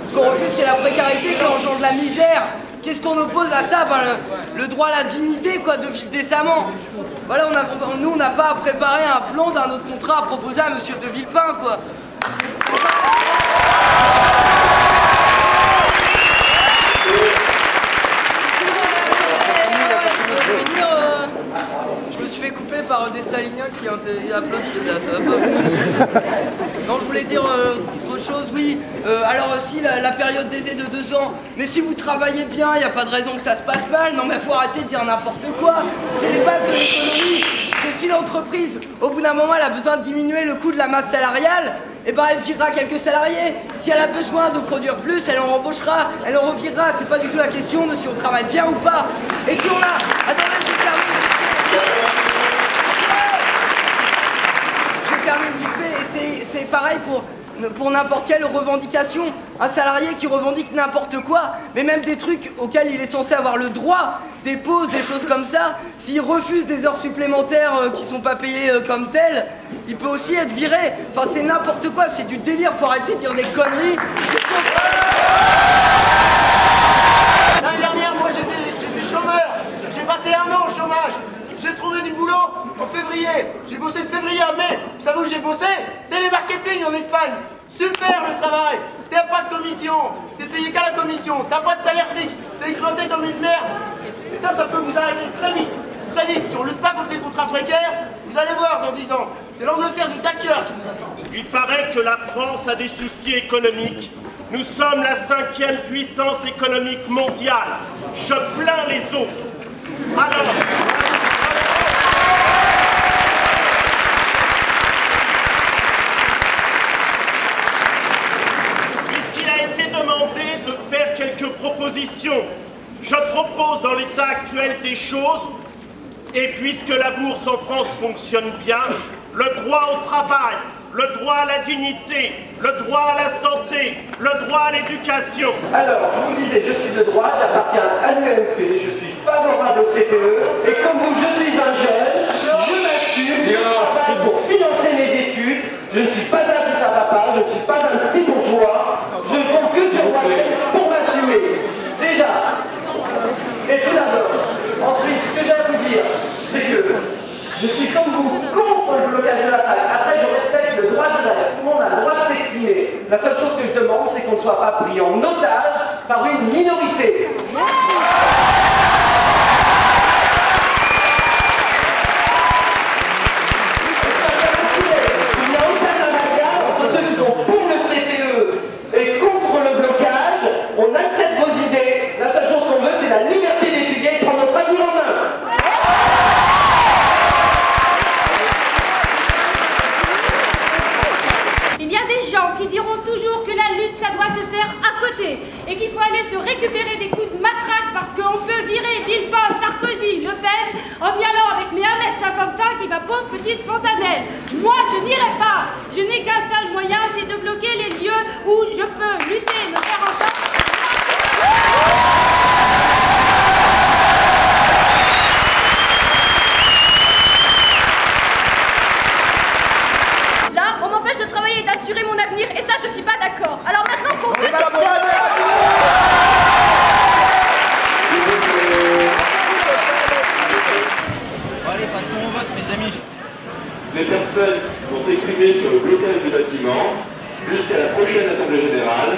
Ce qu'on refuse, c'est la précarité qui engendre la misère. Qu'est-ce qu'on oppose à ça? Le droit à la dignité, quoi, de vivre décemment. Voilà, nous, on n'a pas à préparer un plan d'un autre contrat à proposer à monsieur de Villepin, quoi. Je me suis fait couper par des staliniens qui applaudissent là, ça va pas. Non, je voulais dire autre chose, oui. Alors aussi, la période d'essai de 2 ans. Mais si vous travaillez bien, il n'y a pas de raison que ça se passe mal. Non, mais faut arrêter de dire n'importe quoi. C'est les bases de l'économie. Que si l'entreprise, au bout d'un moment, elle a besoin de diminuer le coût de la masse salariale, et ben elle virera quelques salariés. Si elle a besoin de produire plus, elle en embauchera, elle en revirera. C'est pas du tout la question de si on travaille bien ou pas. Et si on a... Attendez, je termine vite fait, et c'est pareil pour n'importe quelle revendication. Un salarié qui revendique n'importe quoi, mais même des trucs auxquels il est censé avoir le droit, des pauses, des choses comme ça, s'il refuse des heures supplémentaires qui sont pas payées comme telles, il peut aussi être viré. Enfin, c'est n'importe quoi, c'est du délire, faut arrêter de dire des conneries. L'année dernière, moi j'étais chômeur, j'ai passé 1 an au chômage. J'ai trouvé du boulot en février. J'ai bossé de février à mai. Vous savez où j'ai bossé? Télémarketing en Espagne. Super le travail. T'as pas de commission. T'es payé qu'à la commission. T'as pas de salaire fixe. T'es exploité comme une merde. Et ça peut vous arriver très vite. Très vite. Si on lutte pas contre les contrats précaires, vous allez voir dans 10 ans. C'est l'Angleterre du Thatcher. Il paraît que la France a des soucis économiques. Nous sommes la 5e puissance économique mondiale. Je plains les autres. Alors... de faire quelques propositions. Je propose dans l'état actuel des choses, et puisque la bourse en France fonctionne bien, le droit au travail, le droit à la dignité, le droit à la santé, le droit à l'éducation. Alors, vous me disiez, je suis de droite, j'appartiens à l'UMP, je suis favorable au CPE, et comme vous, je suis un jeune, je m'assure, pour financer mes études, je ne suis pas un fils à papa, je ne suis pas un petit bourgeois, je ne compte que sur moi-même pour m'assumer. Déjà, et tout d'abord, ensuite, ce que j'ai à vous dire, c'est que je suis comme vous contre le blocage de la fac. Après, je respecte le droit de grève. Tout le monde a le droit de s'exprimer. La seule chose que je demande, c'est qu'on ne soit pas pris en otage par une minorité. On accepte vos idées, la seule chose qu'on veut, c'est la liberté d'étudier et de prendre notre avenir en main. Il y a des gens qui diront toujours que la lutte, ça doit se faire à côté et qu'il faut aller se récupérer des coups de matraque parce qu'on peut virer Villepin, Sarkozy, Le Pen en y allant avec mes 1,55 m et ma pauvre petite fontanelle. Moi, je n'irai pas. Je n'ai qu'un seul moyen, c'est de bloquer les lieux où je peux lutter, me faire entendre. Là, on m'empêche de travailler et d'assurer mon avenir, et ça, je suis pas d'accord. Alors maintenant qu'on veut... Allez, passons au vote, mes amis. Les personnes vont s'exprimer sur le blocage du bâtiment jusqu'à la prochaine Assemblée Générale.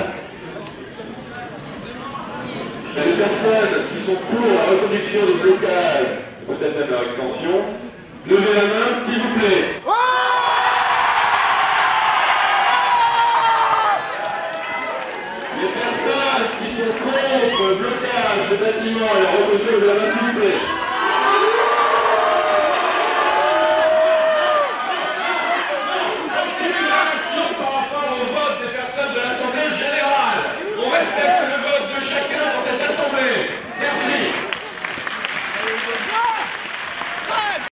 Les personnes qui sont pour la reconduction du blocage, peut-être même leur extension, levez la main, s'il vous plaît. Les personnes qui sont contre le blocage du bâtiment et la reconduction de la main, s'il vous plaît.